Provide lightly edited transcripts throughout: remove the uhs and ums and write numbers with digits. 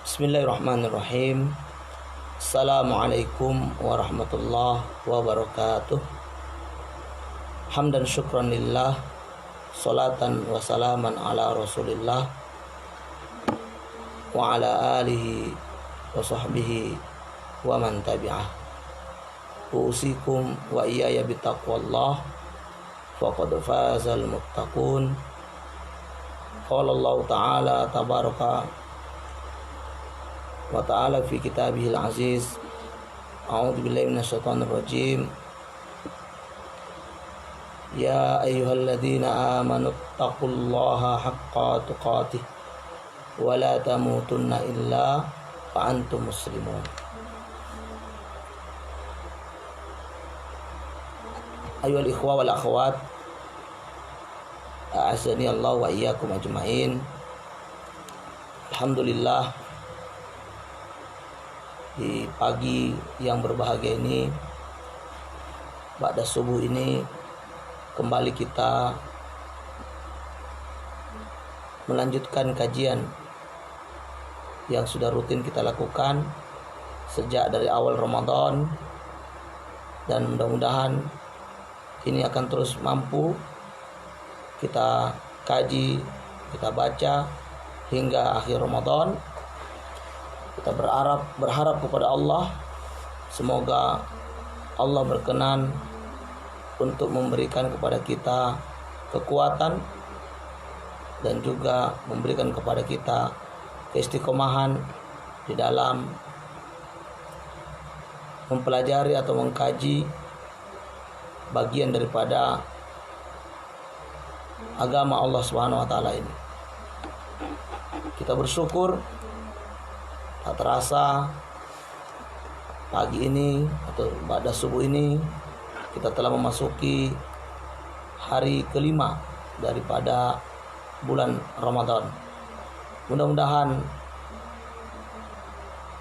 Bismillahirrahmanirrahim. Assalamualaikum warahmatullahi wabarakatuh. Hamdan syukran lillah, salatan wa salaman ala rasulillah wa ala alihi wa sahbihi wa man tabi'ah. Usikum wa iyaya bitaqwallah, faqad fazal muttaqun. Qala Allah Ta'ala tabaraka wa ta'ala fi kitabihil aziz. A'udzu billahi minasyaitonir rajim. Ya ayyuhalladzina amanu taqullaha haqqa tuqatih wa la tamutunna illa wa antum muslimun. Ayyuhal ikhwa wal akhwat, a'azzani Allah wa iyyakum ajmain. Alhamdulillah, di pagi yang berbahagia ini, ba'da subuh ini, kembali kita melanjutkan kajian yang sudah rutin kita lakukan sejak dari awal Ramadan, dan mudah-mudahan ini akan terus mampu kita kaji, kita baca hingga akhir Ramadan. Kita berharap kepada Allah, semoga Allah berkenan untuk memberikan kepada kita kekuatan dan juga memberikan kepada kita keistiqomahan di dalam mempelajari atau mengkaji bagian daripada agama Allah Subhanahu wa taala ini. Kita bersyukur tak terasa pagi ini atau pada subuh ini kita telah memasuki hari kelima daripada bulan Ramadan. Mudah-mudahan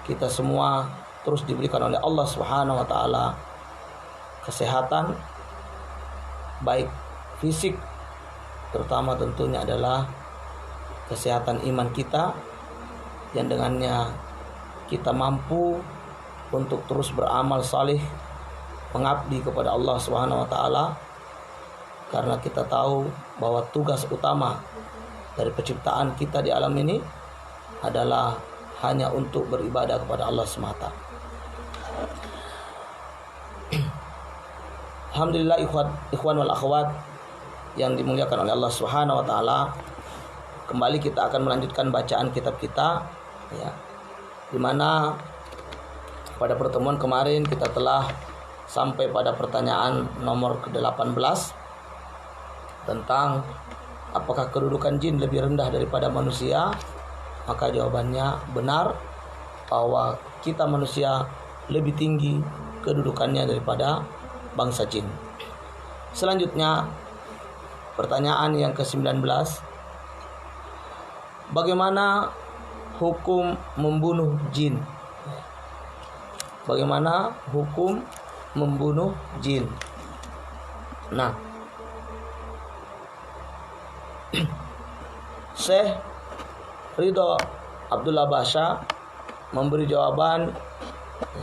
kita semua terus diberikan oleh Allah Subhanahu wa taala kesehatan, baik fisik, terutama tentunya adalah kesehatan iman kita, yang dengannya kita mampu untuk terus beramal salih, mengabdi kepada Allah Subhanahu wa taala, karena kita tahu bahwa tugas utama dari penciptaan kita di alam ini adalah hanya untuk beribadah kepada Allah semata. Alhamdulillah, ikhwan wal akhwat yang dimuliakan oleh Allah Subhanahu wa taala, kembali kita akan melanjutkan bacaan kitab kita, ya, di mana pada pertemuan kemarin kita telah sampai pada pertanyaan nomor ke-18 tentang apakah kedudukan jin lebih rendah daripada manusia. Maka jawabannya benar, bahwa kita manusia lebih tinggi kedudukannya daripada bangsa jin. Selanjutnya, pertanyaan yang ke-19, bagaimana hukum membunuh jin? Bagaimana hukum membunuh jin? Nah, Syekh Ridho Abdullah Basha memberi jawaban,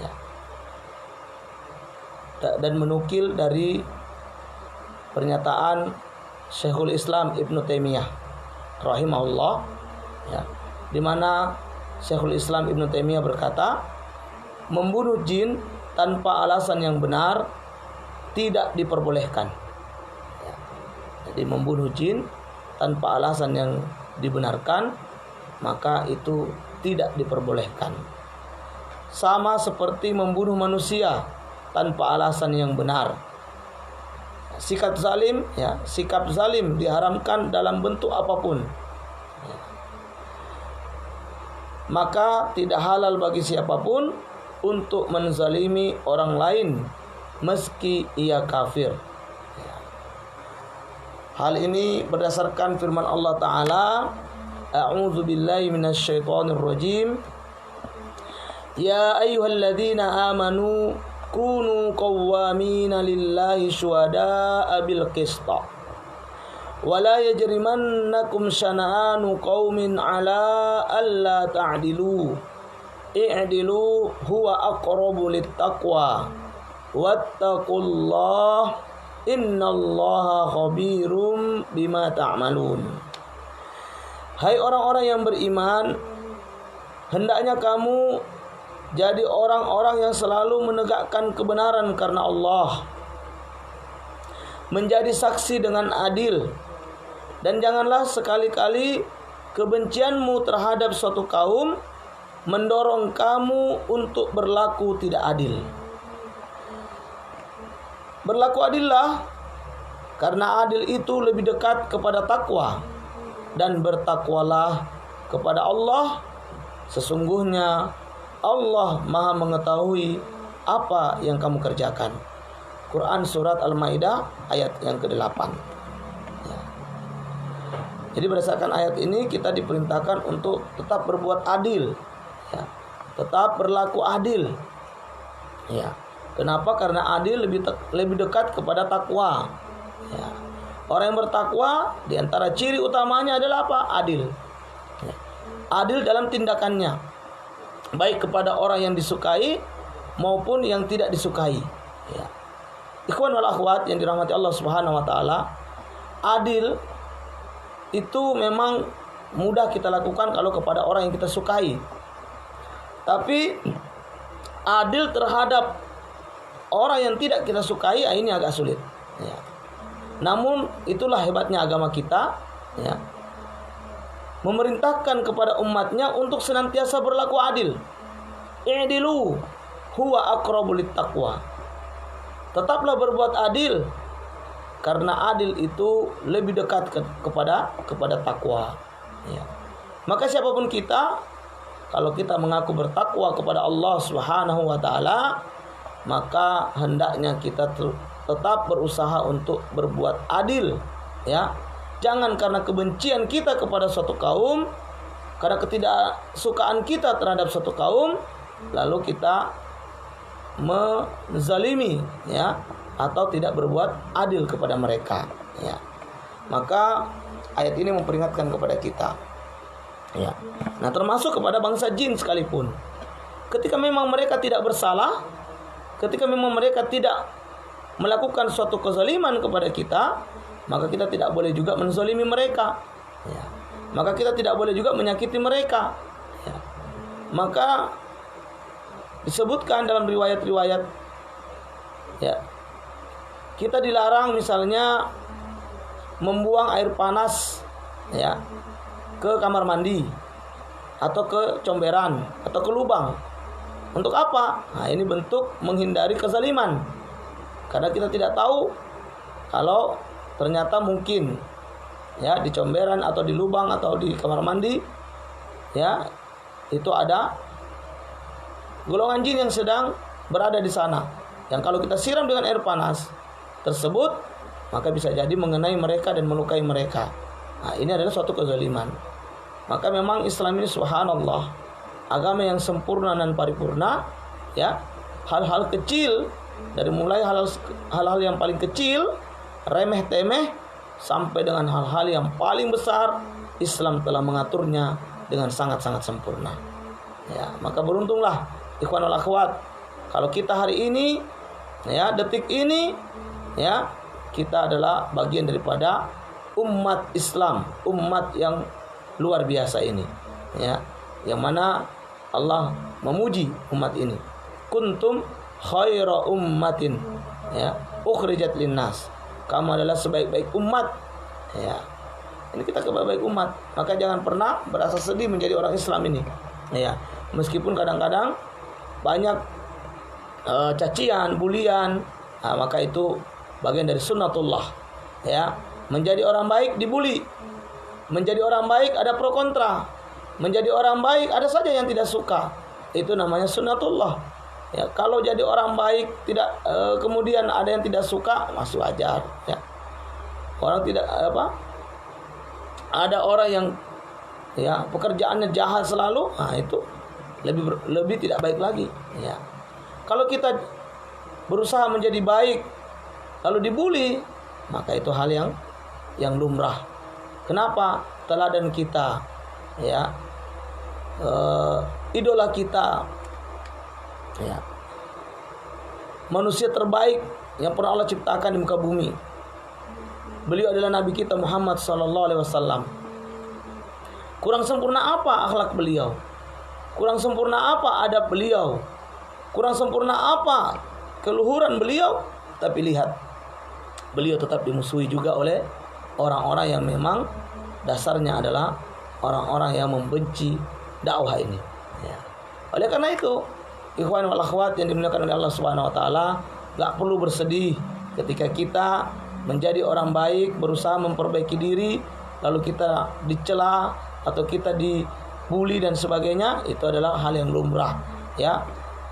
ya, dan menukil dari pernyataan Syekhul Islam Ibnu Taimiyah rahimahullah, ya, di mana Syekhul Islam Ibnu Taimiyah berkata, membunuh jin tanpa alasan yang benar tidak diperbolehkan. Ya, jadi membunuh jin tanpa alasan yang dibenarkan, maka itu tidak diperbolehkan. Sama seperti membunuh manusia tanpa alasan yang benar. Sikap zalim, ya, sikap zalim diharamkan dalam bentuk apapun. Ya. Maka tidak halal bagi siapapun untuk menzalimi orang lain meski ia kafir. Ya. Hal ini berdasarkan firman Allah Ta'ala, a'udzu billahi minasyaitonir rajim. Ya ayyuhalladzina amanu kunu qawwamina lillahi syuhada'a bil qista wala yajrimannakum syana'anu qaumin ala alla ta'dilu i'dilu huwa aqrabu littaqwa wattaqullah innallaha khabirum bima ta'malun. Hai orang-orang yang beriman, hendaknya kamu jadi orang-orang yang selalu menegakkan kebenaran karena Allah, menjadi saksi dengan adil, dan janganlah sekali-kali kebencianmu terhadap suatu kaum mendorong kamu untuk berlaku tidak adil. Berlaku adillah, karena adil itu lebih dekat kepada takwa, dan bertakwalah kepada Allah. Sesungguhnya Allah Maha mengetahui apa yang kamu kerjakan. Quran surat Al-Maidah ayat yang ke-8. Ya. Jadi berdasarkan ayat ini kita diperintahkan untuk tetap berbuat adil, ya. Tetap berlaku adil. Ya. Kenapa? Karena adil lebih dekat kepada takwa. Ya. Orang yang bertakwa diantara ciri utamanya adalah apa? Adil. Ya. Adil dalam tindakannya, baik kepada orang yang disukai maupun yang tidak disukai. Ya. Ikhwan wal akhwat yang dirahmati Allah Subhanahu wa taala, adil itu memang mudah kita lakukan kalau kepada orang yang kita sukai. Tapi adil terhadap orang yang tidak kita sukai, ini agak sulit. Ya. Namun itulah hebatnya agama kita, ya. Memerintahkan kepada umatnya untuk senantiasa berlaku adil. I'dilu huwa aqrabu littaqwa. Tetaplah berbuat adil, karena adil itu lebih dekat kepada takwa. Ya. Maka siapapun kita, kalau kita mengaku bertakwa kepada Allah Subhanahu wa taala, maka hendaknya kita tetap berusaha untuk berbuat adil, ya. Jangan karena kebencian kita kepada suatu kaum, karena ketidaksukaan kita terhadap suatu kaum, lalu kita menzalimi, ya, atau tidak berbuat adil kepada mereka, ya. Maka ayat ini memperingatkan kepada kita, ya. Nah, termasuk kepada bangsa jin sekalipun, ketika memang mereka tidak bersalah, ketika memang mereka tidak melakukan suatu kezaliman kepada kita, maka kita tidak boleh juga menzalimi mereka, ya. Maka kita tidak boleh juga menyakiti mereka, ya. Maka disebutkan dalam riwayat-riwayat, ya, kita dilarang misalnya membuang air panas, ya, ke kamar mandi atau ke comberan atau ke lubang. Untuk apa? Nah, ini bentuk menghindari kezaliman, karena kita tidak tahu kalau ternyata mungkin, ya, di comberan atau di lubang atau di kamar mandi, ya, itu ada golongan jin yang sedang berada di sana, yang kalau kita siram dengan air panas tersebut, maka bisa jadi mengenai mereka dan melukai mereka. Nah, ini adalah suatu kezaliman. Maka memang Islam ini subhanallah, agama yang sempurna dan paripurna, ya. Hal-hal kecil, dari mulai hal-hal yang paling kecil, remeh temeh, sampai dengan hal-hal yang paling besar, Islam telah mengaturnya dengan sangat-sangat sempurna. Ya, maka beruntunglah ikhwan wal akhwat, kalau kita hari ini, ya, detik ini, ya, kita adalah bagian daripada umat Islam, umat yang luar biasa ini, ya, yang mana Allah memuji umat ini. Kuntum khaira ummatin, ya, ukhrijat linnas. Kamu adalah sebaik-baik umat, ya. Ini kita sebaik-baik umat. Maka jangan pernah berasa sedih menjadi orang Islam ini, ya. Meskipun kadang-kadang banyak cacian, bulian, nah, maka itu bagian dari sunnatullah, ya. Menjadi orang baik dibuli, menjadi orang baik ada pro kontra, menjadi orang baik ada saja yang tidak suka. Itu namanya sunnatullah, ya. Kalau jadi orang baik tidak kemudian ada yang tidak suka, masih wajar, ya. Orang tidak ada orang yang, ya, pekerjaannya jahat selalu, nah itu lebih tidak baik lagi, ya. Kalau kita berusaha menjadi baik lalu dibuli, maka itu hal yang yang lumrah. Kenapa? Teladan kita, ya, idola kita, ya, manusia terbaik yang pernah Allah ciptakan di muka bumi. Beliau adalah Nabi kita Muhammad sallallahu alaihi wasallam. Kurang sempurna apa akhlak beliau? Kurang sempurna apa adab beliau? Kurang sempurna apa keluhuran beliau? Tapi lihat, beliau tetap dimusuhi juga oleh orang-orang yang memang dasarnya adalah orang-orang yang membenci dakwah ini, ya. Oleh karena itu, ikhwan wal akhwat yang dimuliakan oleh Allah Subhanahu wa taala, enggak perlu bersedih ketika kita menjadi orang baik, berusaha memperbaiki diri, lalu kita dicela atau kita dibully dan sebagainya. Itu adalah hal yang lumrah, ya.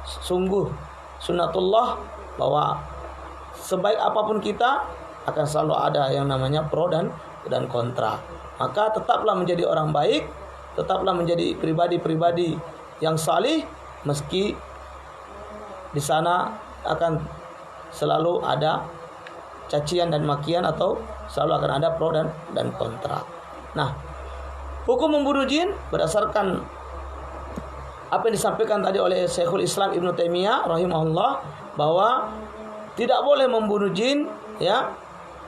Sungguh sunnatullah bahwa sebaik apapun kita akan selalu ada yang namanya pro dan kontra. Maka tetaplah menjadi orang baik, tetaplah menjadi pribadi-pribadi yang salih, meski di sana akan selalu ada cacian dan makian atau selalu akan ada pro dan kontra. Nah, hukum membunuh jin berdasarkan apa yang disampaikan tadi oleh Syekhul Islam Ibnu Taimiyah rahimahullah, bahwa tidak boleh membunuh jin, ya,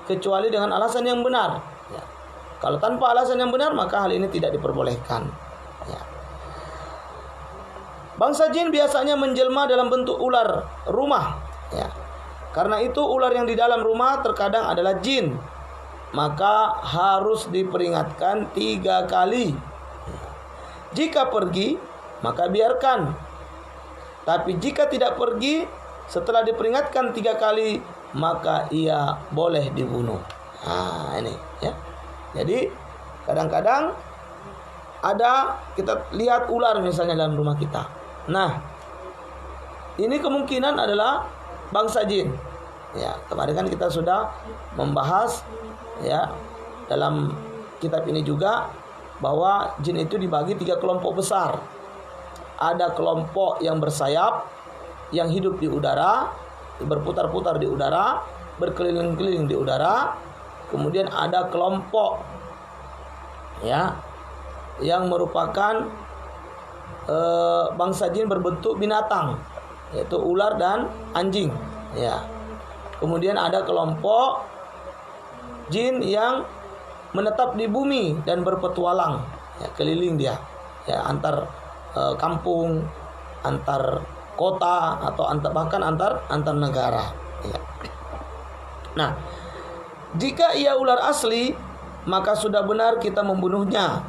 kecuali dengan alasan yang benar, ya. Kalau tanpa alasan yang benar, maka hal ini tidak diperbolehkan, ya. Bangsa jin biasanya menjelma dalam bentuk ular rumah, ya. Karena itu ular yang di dalam rumah terkadang adalah jin, maka harus diperingatkan 3 kali. Jika pergi, maka biarkan. Tapi jika tidak pergi, setelah diperingatkan 3 kali, maka ia boleh dibunuh. Nah, ini, ya. Jadi kadang-kadang ada, kita lihat ular misalnya dalam rumah kita. Nah, ini kemungkinan adalah bangsa jin. Ya, kemarin kan kita sudah membahas, ya, dalam kitab ini juga, bahwa jin itu dibagi 3 kelompok besar. Ada kelompok yang bersayap, yang hidup di udara, berputar-putar di udara, berkeliling-keliling di udara. Kemudian ada kelompok, ya, yang merupakan bangsa jin berbentuk binatang, yaitu ular dan anjing, ya. Kemudian ada kelompok jin yang menetap di bumi dan berpetualang, ya, keliling dia, ya, antar kampung, antar kota, atau bahkan antar negara, ya. Nah, jika ia ular asli, maka sudah benar kita membunuhnya.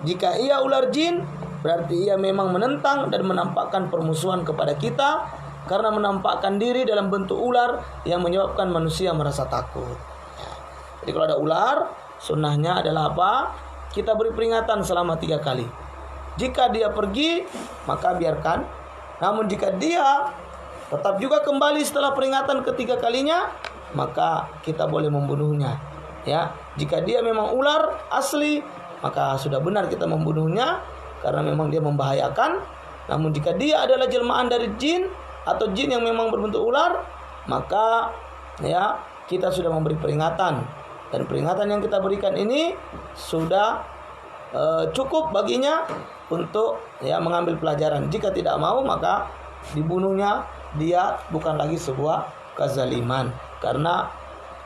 Jika ia ular jin, berarti ia memang menentang dan menampakkan permusuhan kepada kita, karena menampakkan diri dalam bentuk ular yang menyebabkan manusia merasa takut, ya. Jadi kalau ada ular, sunnahnya adalah apa? Kita beri peringatan selama 3 kali. Jika dia pergi, maka biarkan. Namun jika dia tetap juga kembali setelah peringatan ketiga kalinya, maka kita boleh membunuhnya, ya. Jika dia memang ular asli, maka sudah benar kita membunuhnya, karena memang dia membahayakan. Namun jika dia adalah jelmaan dari jin atau jin yang memang berbentuk ular, maka, ya, kita sudah memberi peringatan, dan peringatan yang kita berikan ini sudah cukup baginya untuk, ya, mengambil pelajaran. Jika tidak mau, maka dibunuhnya dia bukan lagi sebuah kezaliman, karena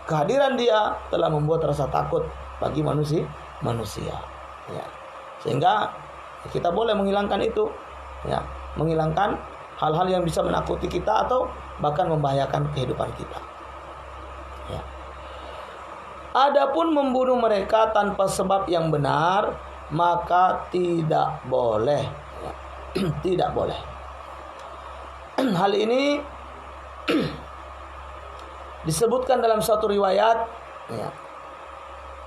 kehadiran dia telah membuat rasa takut bagi manusia, ya. Sehingga kita boleh menghilangkan itu, ya, menghilangkan hal-hal yang bisa menakuti kita atau bahkan membahayakan kehidupan kita, ya. Adapun membunuh mereka tanpa sebab yang benar, maka tidak boleh, ya. Tidak boleh. Hal ini disebutkan dalam satu riwayat, ya.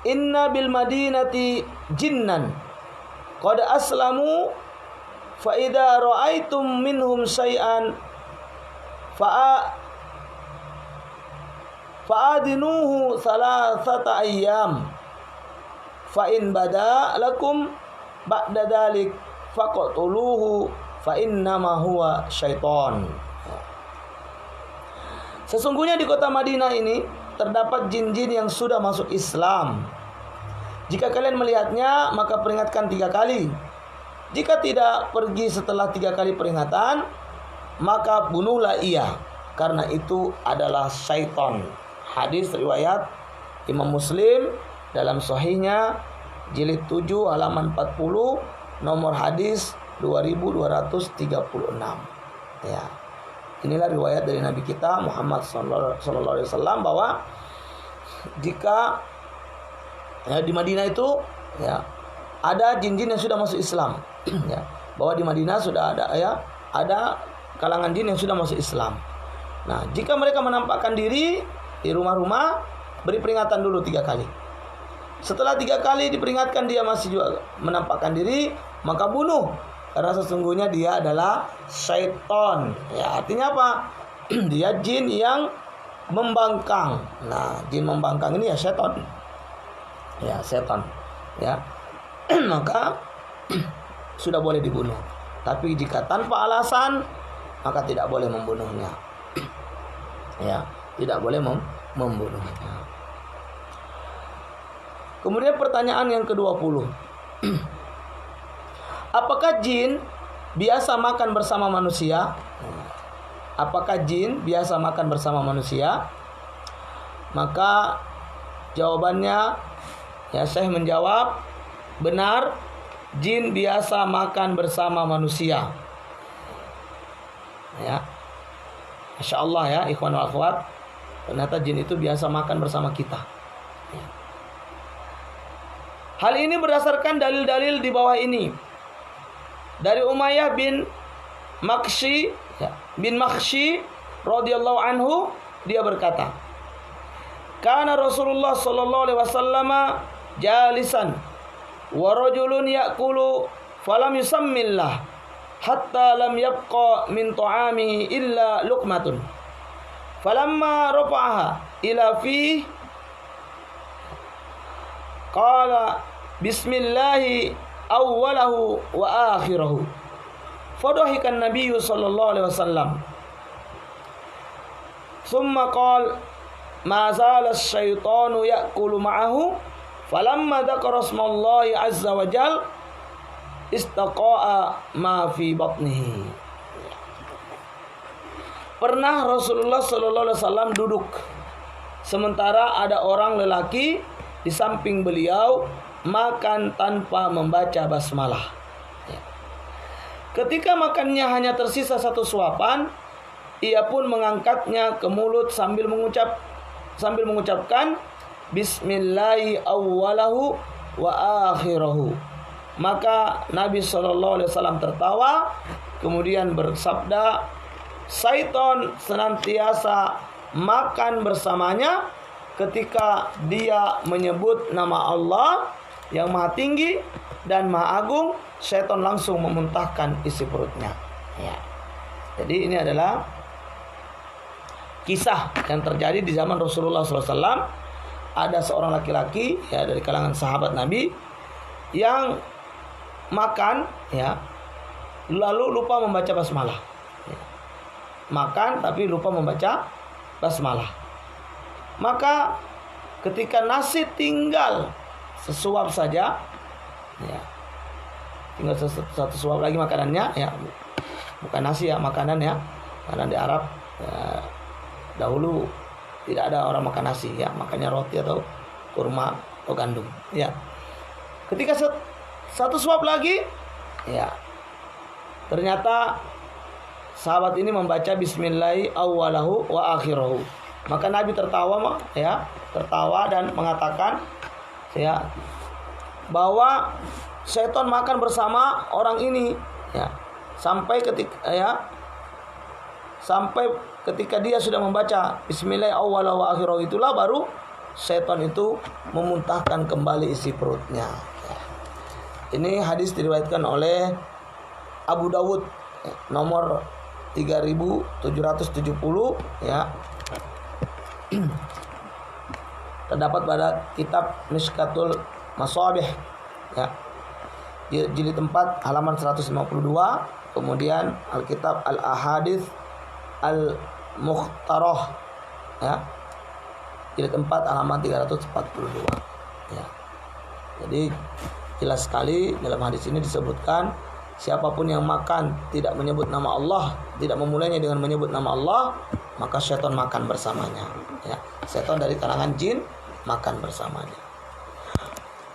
Inna bil madinati jinnan qad aslamu fa idza ra'aitum minhum syai'an fa'adinuhu thalathata ayyam fa in bada lakum ba'da dzalik faqtuluhu fa innama huwa syaiton. Sesungguhnya di kota Madinah ini terdapat jin-jin yang sudah masuk Islam. Jika kalian melihatnya, maka peringatkan 3 kali. Jika tidak pergi setelah 3 kali peringatan, maka bunuhlah ia, karena itu adalah syaitan. Hadis riwayat Imam Muslim dalam sahihnya jilid 7 halaman 40, nomor hadis 2236. Ya. Inilah riwayat dari Nabi kita Muhammad sallallahu alaihi wasallam bahwa jika di Madinah itu ada jin-jin yang sudah masuk Islam. Bahwa di Madinah sudah ada kalangan jin yang sudah masuk Islam. Nah, jika mereka menampakkan diri di rumah-rumah, beri peringatan dulu 3 kali. Setelah 3 kali diperingatkan dia masih juga menampakkan diri, maka bunuh. Karena sesungguhnya dia adalah syaitan. Ya, artinya apa? Dia jin yang membangkang. Nah, jin membangkang ini ya setan. Ya, setan. Ya. Maka sudah boleh dibunuh. Tapi jika tanpa alasan, maka tidak boleh membunuhnya. Ya, tidak boleh membunuhnya. Kemudian pertanyaan yang ke-20. Apakah jin biasa makan bersama manusia? Apakah jin biasa makan bersama manusia? Maka jawabannya, Syekh menjawab, benar, jin biasa makan bersama manusia. Ya, Masya Allah ya, ikhwan wa akhwat, ternyata jin itu biasa makan bersama kita. Hal ini berdasarkan dalil-dalil di bawah ini. Dari Umayyah bin Makhshi radhiyallahu anhu, dia berkata, kana Rasulullah sallallahu alaihi wasallam jalisan wa rajulun ya'kulu falam yusammillah hatta lam yabqa min ta'amihi illa luqmatun falamma rafa'aha ila fihi qala bismillahi awwalahu wa akhirahu. Fadhahikan Nabi sallallahu alaihi wasallam. Thumma qala ma zala asy-syaitanu ya'kulu ma'ahu falamma dzakara ismallahi azza wa jal istaqa'a ma fi batnihi. Pernah Rasulullah sallallahu alaihi wasallam duduk sementara ada orang lelaki di samping beliau makan tanpa membaca basmalah. Ketika makannya hanya tersisa 1 suapan, ia pun mengangkatnya ke mulut sambil mengucapkan bismillahi awwalahu wa akhirahu. Maka Nabi sallallahu alaihi wasallam tertawa, kemudian bersabda, syaitan senantiasa makan bersamanya ketika dia menyebut nama Allah yang maha tinggi dan maha agung, syaitan langsung memuntahkan isi perutnya. Ya. Jadi ini adalah kisah yang terjadi di zaman Rasulullah SAW. Ada seorang laki-laki dari kalangan sahabat Nabi yang makan lalu lupa membaca basmalah. Makan tapi lupa membaca basmalah. Maka ketika nasi tinggal sesuap saja, tinggal satu suap lagi makanannya, bukan nasi makanan karena di Arab dahulu tidak ada orang makan nasi, makannya roti atau kurma atau gandum. Ketika satu suap lagi, ternyata sahabat ini membaca bismillahi awwalahu wa akhirahu. Maka Nabi tertawa dan mengatakan bahwa syaitan makan bersama orang ini sampai ketika dia sudah membaca bismillahi awwalahu wa akhirahu, itulah baru syaitan itu memuntahkan kembali isi perutnya. Ini hadis diriwayatkan oleh Abu Dawud nomor 3770 terdapat pada kitab Mishkatul Masabih jilid 4 halaman 152, kemudian Alkitab Al-Ahadits Al-Mukhtarah jilid 4 halaman 342. Ya. Jadi jelas sekali dalam hadis ini disebutkan siapapun yang makan tidak menyebut nama Allah, tidak memulainya dengan menyebut nama Allah, maka syaitan makan bersamanya. Ya, syaitan dari kalangan jin makan bersamanya.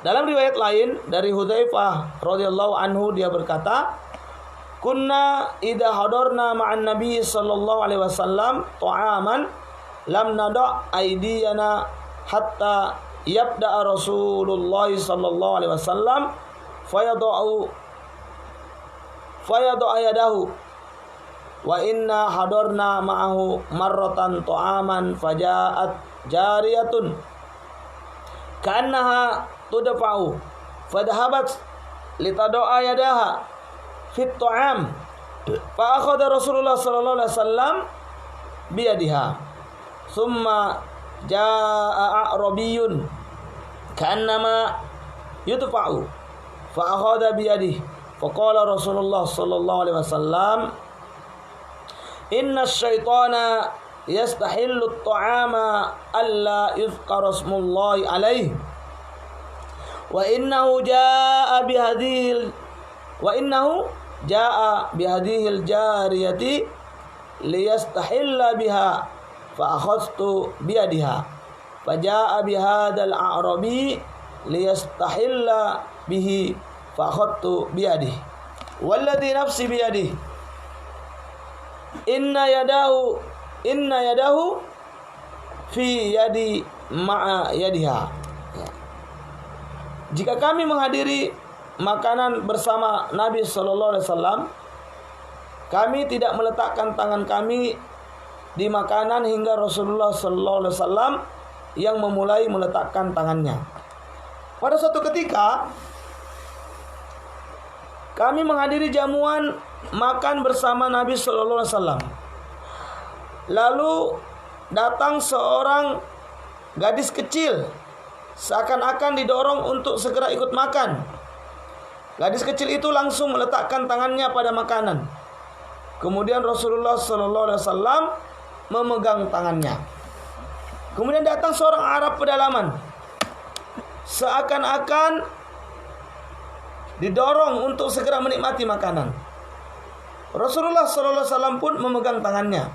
Dalam riwayat lain dari Hudzaifah radhiyallahu anhu, dia berkata, "Kunna idza hadarna ma'an Nabi sallallahu alaihi wasallam ta'aman lam nada' aydiyana hatta yabda Rasulullah sallallahu alaihi wasallam fayada'u yadahu wa inna hadarna ma'ahu marratan ta'aman faja'at jariyatun ka'annaha tudfa'u fadhahabat litada'a yadaha fit ta'am fa akhadha Rasulullah sallallahu alaihi wasallam biyadiha thumma jaa'a a'rabiyyun ka'annama yudfa'u fa akhadha biyadihi fa qala Rasulullah sallallahu alaihi wasallam inna asyaitana yastahillu at-ta'ama alla yuzkara ismullahi alaihi wa innahu jaa'a bihadhihi al-jariyati liyastahilla biha fa akhadtu biyadiha fa jaa'a bihadzal a'rabi liyastahilla bihi fa akhadtu biyadihi walladhi nafsi biyadihi inna yadahu fi yadi ma'a yadiha. Jika kami menghadiri makanan bersama Nabi sallallahu alaihi wasallam, kami tidak meletakkan tangan kami di makanan hingga Rasulullah sallallahu alaihi wasallam yang memulai meletakkan tangannya. Pada suatu ketika kami menghadiri jamuan makan bersama Nabi sallallahu alaihi wasallam. Lalu datang seorang gadis kecil, seakan-akan didorong untuk segera ikut makan. Gadis kecil itu langsung meletakkan tangannya pada makanan. Kemudian Rasulullah sallallahu alaihi wasallam memegang tangannya. Kemudian datang seorang Arab pedalaman, seakan-akan didorong untuk segera menikmati makanan. Rasulullah sallallahu alaihi wasallam pun memegang tangannya.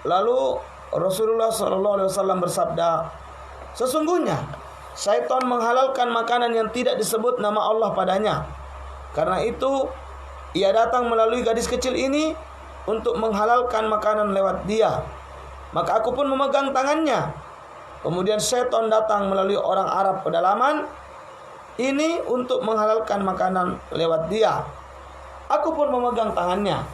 Lalu Rasulullah sallallahu alaihi wasallam bersabda, "Sesungguhnya syaitan menghalalkan makanan yang tidak disebut nama Allah padanya. Karena itu ia datang melalui gadis kecil ini untuk menghalalkan makanan lewat dia. Maka aku pun memegang tangannya. Kemudian syaitan datang melalui orang Arab pedalaman ini untuk menghalalkan makanan lewat dia. Aku pun memegang tangannya.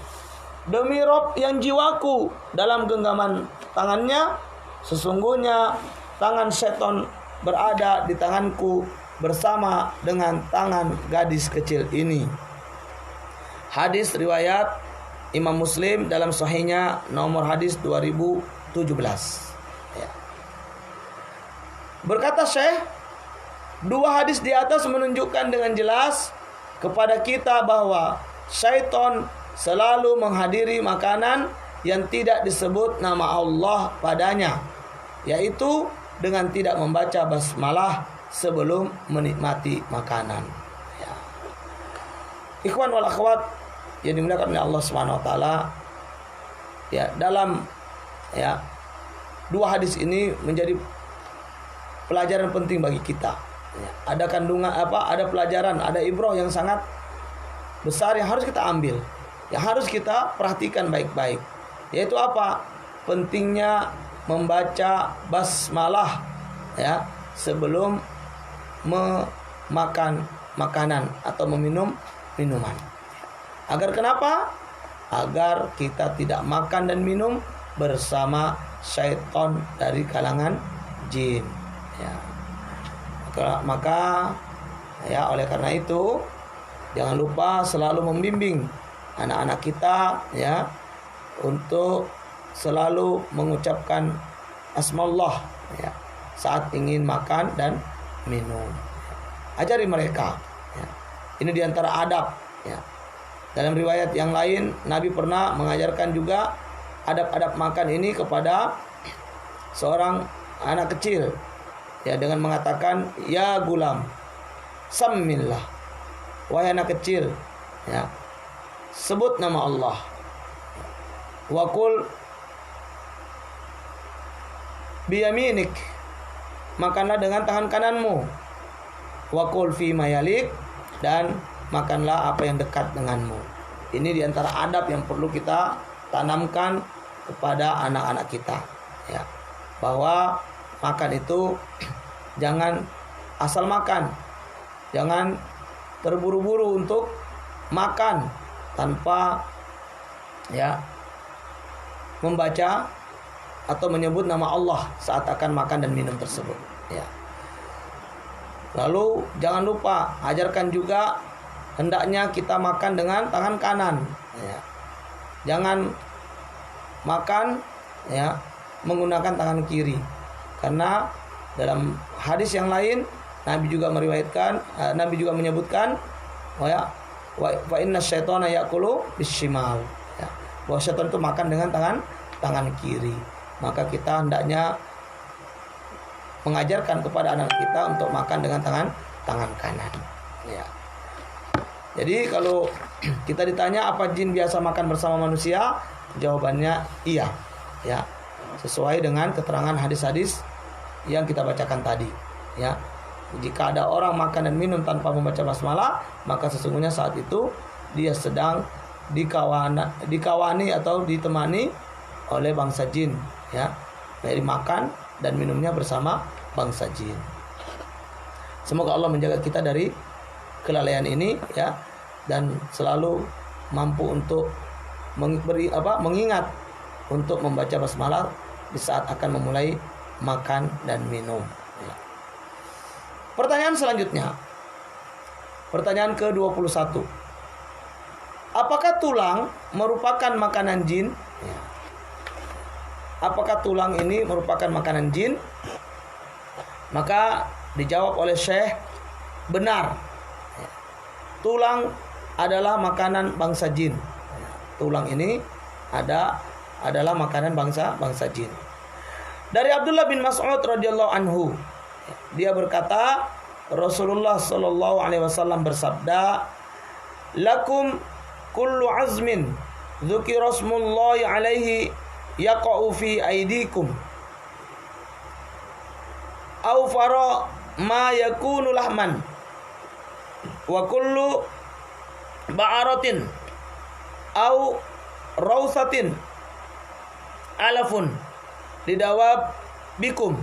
Demi Rob yang jiwaku dalam genggaman tangannya, sesungguhnya tangan syaitan berada di tanganku bersama dengan tangan gadis kecil ini." Hadis riwayat Imam Muslim dalam sahihnya nomor hadis 2017. Ya. Berkata Syekh, dua hadis di atas menunjukkan dengan jelas kepada kita bahwa syaitan selalu menghadiri makanan yang tidak disebut nama Allah padanya, yaitu dengan tidak membaca basmalah sebelum menikmati makanan. Ya. Ikhwan wal akhwat yang dimuliakan oleh Allah Subhanahu wa taala, ya, dalam dua hadis ini menjadi pelajaran penting bagi kita. Ya, ada kandungan ada pelajaran, ada ibrah yang sangat besar yang harus kita ambil, yang harus kita perhatikan baik-baik. Yaitu apa? Pentingnya membaca basmalah ya sebelum memakan makanan atau meminum minuman. Agar kenapa? Agar kita tidak makan dan minum bersama syaitan dari kalangan jin. Ya. Maka oleh karena itu jangan lupa selalu membimbing anak-anak kita ya untuk selalu mengucapkan asmaullah ya, saat ingin makan dan minum. Ajari mereka. Ya. Ini diantara adab. Ya. Dalam riwayat yang lain, Nabi pernah mengajarkan juga adab-adab makan ini kepada seorang anak kecil ya dengan mengatakan ya gulam sammillah, wahai anak kecil ya sebut nama Allah, wa qul biyaminik, makanlah dengan tangan kananmu, wa qul fi mayalik, dan makanlah apa yang dekat denganmu. Ini diantara adab yang perlu kita tanamkan kepada anak-anak kita ya, bahwa makan itu jangan asal makan, jangan terburu-buru untuk makan tanpa ya membaca atau menyebut nama Allah saat akan makan dan minum tersebut ya. Lalu jangan lupa ajarkan juga hendaknya kita makan dengan tangan kanan ya. Jangan makan ya menggunakan tangan kiri, karena dalam hadis yang lain Nabi juga menyebutkan wa inna syaitana yaqulu bishimal ya, bahwa syaitan itu makan dengan tangan kiri. Maka kita hendaknya mengajarkan kepada anak kita untuk makan dengan tangan kanan ya. Jadi kalau kita ditanya apa jin biasa makan bersama manusia, jawabannya iya ya, sesuai dengan keterangan hadis-hadis yang kita bacakan tadi ya. Jika ada orang makan dan minum tanpa membaca basmalah, maka sesungguhnya saat itu dia sedang dikawani atau ditemani oleh bangsa jin ya, dari makan dan minumnya bersama bangsa jin. Semoga Allah menjaga kita dari kelalaian ini ya, dan selalu mampu untuk mengingat untuk membaca basmalah di saat akan memulai makan dan minum ya. Pertanyaan selanjutnya, pertanyaan ke-21, apakah tulang merupakan makanan jin ya. Apakah tulang ini merupakan makanan jin? Maka dijawab oleh Syekh, benar. Tulang adalah makanan bangsa jin. Tulang ini adalah makanan bangsa jin. Dari Abdullah bin Mas'ud radhiyallahu anhu, dia berkata, Rasulullah sallallahu alaihi wasallam bersabda, lakum kullu azmin dzukira smullahi alaihi yaqa'u fi aidikum au fara ma yakunu lahman wa kullu ba'aratin au rausatin alafun lidawab bikum.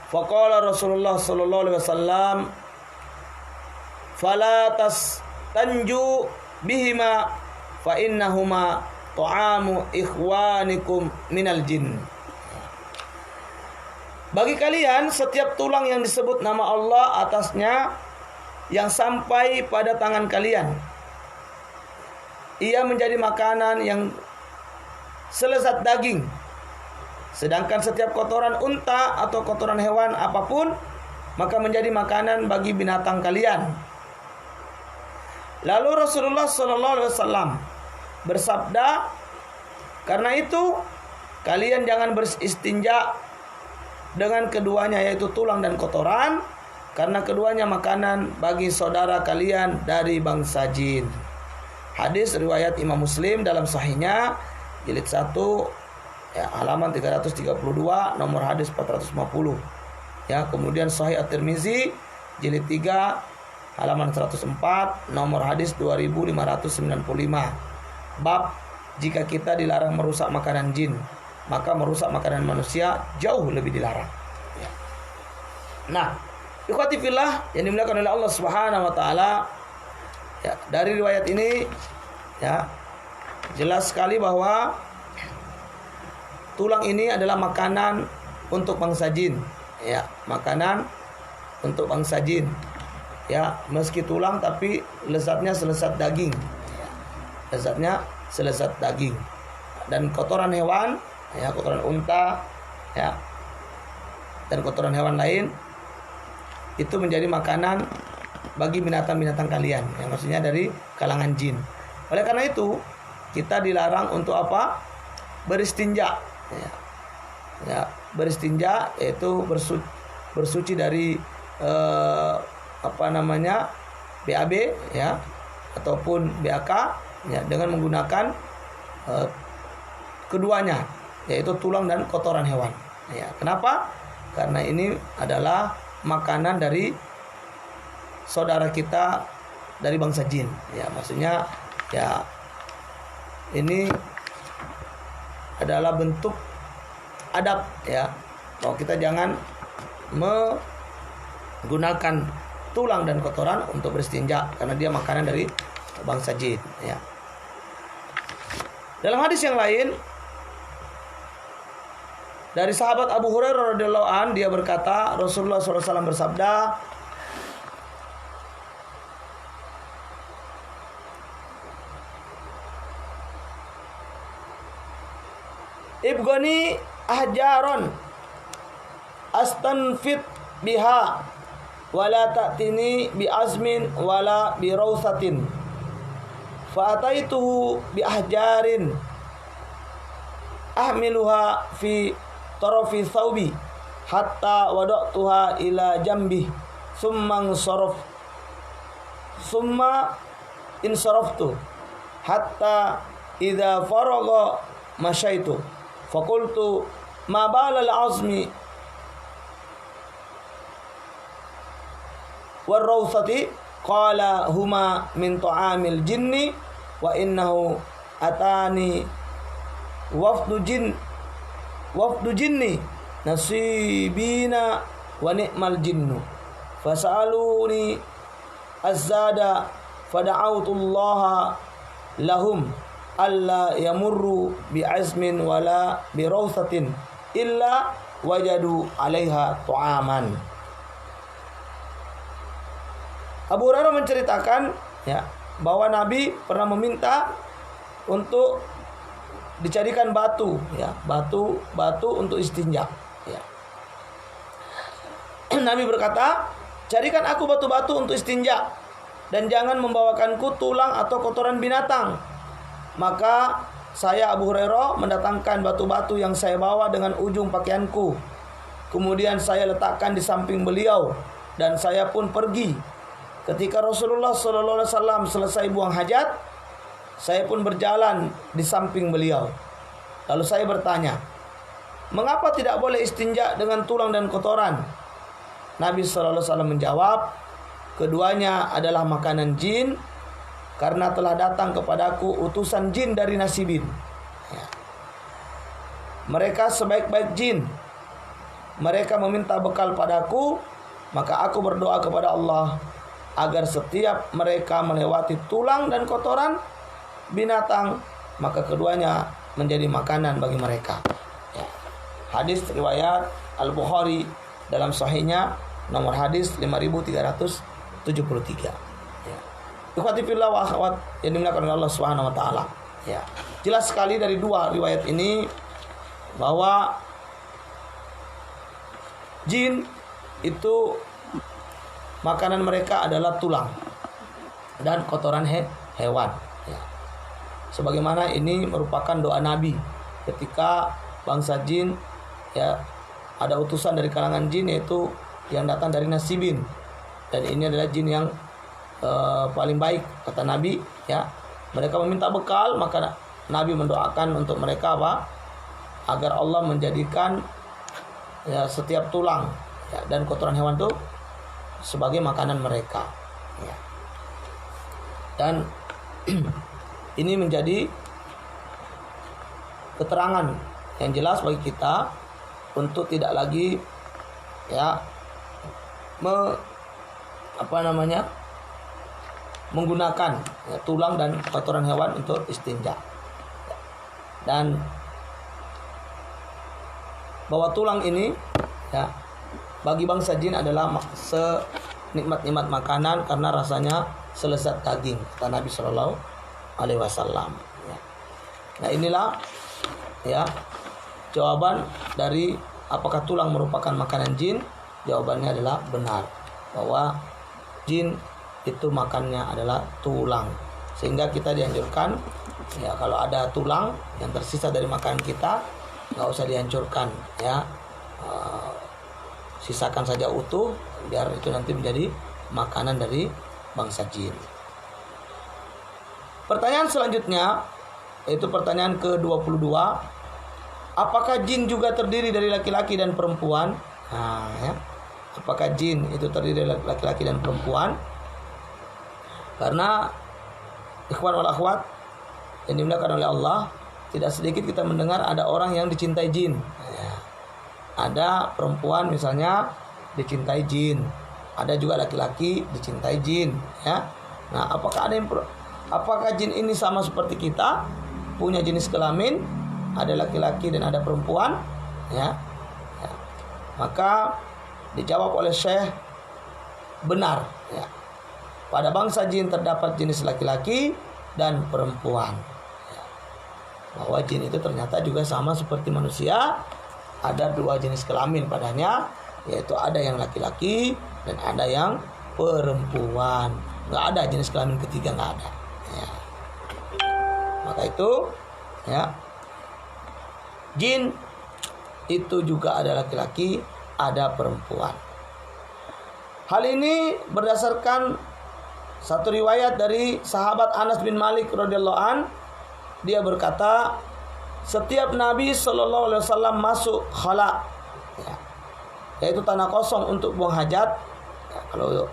Faqala Rasulullah sallallahu alaihi wasallam fala tastanju bihima fa innahuma ta'amu ikhwanikum minal jin. Bagi kalian setiap tulang yang disebut nama Allah atasnya yang sampai pada tangan kalian, ia menjadi makanan yang selezat daging. Sedangkan setiap kotoran unta atau kotoran hewan apapun maka menjadi makanan bagi binatang kalian. Lalu Rasulullah SAW bersabda, karena itu kalian jangan beristinja dengan keduanya, yaitu tulang dan kotoran, karena keduanya makanan bagi saudara kalian dari bangsa jin. Hadis riwayat Imam Muslim dalam sahihnya jilid 1 ya, halaman 332, nomor hadis 450 ya. Kemudian Sahih At-Tirmizi jilid 3 halaman 104, nomor hadis 2595. Bab jika kita dilarang merusak makanan jin, maka merusak makanan manusia jauh lebih dilarang ya. Nah, ikhwati fillah yang dimuliakan oleh Allah Subhanahu wa taala ya, dari riwayat ini ya jelas sekali bahwa tulang ini adalah makanan untuk bangsa jin ya, makanan untuk bangsa jin ya, meski tulang tapi lezatnya selezat daging ya. Lezatnya selezat daging. Dan kotoran hewan ya, kotoran unta ya, dan kotoran hewan lain itu menjadi makanan bagi binatang-binatang kalian ya, maksudnya dari kalangan jin. Oleh karena itu kita dilarang untuk apa? Beristinja ya. Ya, beristinja, yaitu bersuci dari BAB ya ataupun BAK ya, dengan menggunakan keduanya, yaitu tulang dan kotoran hewan ya. Kenapa? Karena ini adalah makanan dari saudara kita dari bangsa jin ya, maksudnya ya ini adalah bentuk adab ya, bahwa kita jangan menggunakan tulang dan kotoran untuk beristinja karena dia makanan dari bangsa jin ya. Dalam hadis yang lain dari sahabat Abu Hurairah radhiyallahu an, dia berkata, Rasulullah SAW bersabda, Ibgoni ahjaron astanfit biha wala ta'tini bi azmin wala bi rawsatin fa ataituhu bi ahjarin ahmiluha fi tarafi thawbi hatta wada'tuha ila jambi summa insaraftu hatta idza faragha masyaitu faqultu ma balal azmi war rawsati qala huma min ta'amil jinni wa innahu atani wafdu jinni nasibina wa ni'mal jinnu fasaluni azada fada'autullaha lahum alla yamurru bi azmin wala bi rawsatin illa wajadu 'alaiha tu'aman. Abu Hurairah menceritakan ya, bahwa Nabi pernah meminta untuk dijadikan batu ya, batu untuk istinja ya. Nabi berkata, "Jadikan aku batu-batu untuk istinja dan jangan membawakanku tulang atau kotoran binatang." Maka saya Abu Hurairah mendatangkan batu-batu yang saya bawa dengan ujung pakaianku. Kemudian saya letakkan di samping beliau dan saya pun pergi. Ketika Rasulullah SAW selesai buang hajat, saya pun berjalan di samping beliau. Lalu saya bertanya, "Mengapa tidak boleh istinja dengan tulang dan kotoran?" Nabi SAW menjawab, "Keduanya adalah makanan jin, karena telah datang kepadaku utusan jin dari nasibin. Ya. Mereka sebaik-baik jin. Mereka meminta bekal padaku, maka aku berdoa kepada Allah agar setiap mereka melewati tulang dan kotoran binatang, maka keduanya menjadi makanan bagi mereka." Ya. Hadis riwayat Al-Bukhari dalam sahihnya nomor hadis 5373. Ya. Ikhwati fillah wa akhwat yang dimuliakan oleh Allah Subhanahu wa taala. Ya. Jelas sekali dari dua riwayat ini bahwa jin itu makanan mereka adalah tulang dan kotoran hewan ya. Sebagaimana ini merupakan doa Nabi ketika bangsa jin ya, ada utusan dari kalangan jin yaitu yang datang dari nasibin, dan ini adalah jin yang paling baik kata Nabi ya. Mereka meminta bekal, maka Nabi mendoakan untuk mereka agar Allah menjadikan ya setiap tulang ya, dan kotoran hewan itu sebagai makanan mereka ya. Dan ini menjadi keterangan yang jelas bagi kita untuk tidak lagi ya menggunakan ya, tulang dan kotoran hewan untuk istinja. Dan bahwa tulang ini ya bagi bangsa jin adalah senikmat-nikmat makanan karena rasanya selezat daging, kata Nabi Shallallahu Alaihi Wasallam. Ya. Nah inilah ya jawaban dari apakah tulang merupakan makanan jin. Jawabannya adalah benar, bahwa jin itu makannya adalah tulang, sehingga kita dianjurkan ya kalau ada tulang yang tersisa dari makanan kita nggak usah dihancurkan ya, sisakan saja utuh, biar itu nanti menjadi makanan dari bangsa jin. Pertanyaan selanjutnya, yaitu pertanyaan ke-22. Apakah jin juga terdiri dari laki-laki dan perempuan? Nah, ya. Apakah jin itu terdiri dari laki-laki dan perempuan? Karena ikhwan wal akhwat yang dimuliakan oleh Allah, tidak sedikit kita mendengar ada orang yang dicintai jin. Ya. Ada perempuan misalnya dicintai jin, ada juga laki-laki dicintai jin. Ya. Nah, apakah jin ini sama seperti kita, punya jenis kelamin, ada laki-laki dan ada perempuan? Ya. Ya. Maka dijawab oleh Syekh, benar. Ya. Pada bangsa jin terdapat jenis laki-laki dan perempuan. Ya. Bahwa jin itu ternyata juga sama seperti manusia, ada dua jenis kelamin padanya, yaitu ada yang laki-laki dan ada yang perempuan. Nggak ada jenis kelamin ketiga, nggak ada. Ya. Maka itu, ya, jin itu juga ada laki-laki, ada perempuan. Hal ini berdasarkan satu riwayat dari sahabat Anas bin Malik radhiyallahu an. Dia berkata, setiap Nabi sallallahu alaihi wasallam masuk khala, ya, yaitu tanah kosong untuk buang hajat. Ya, kalau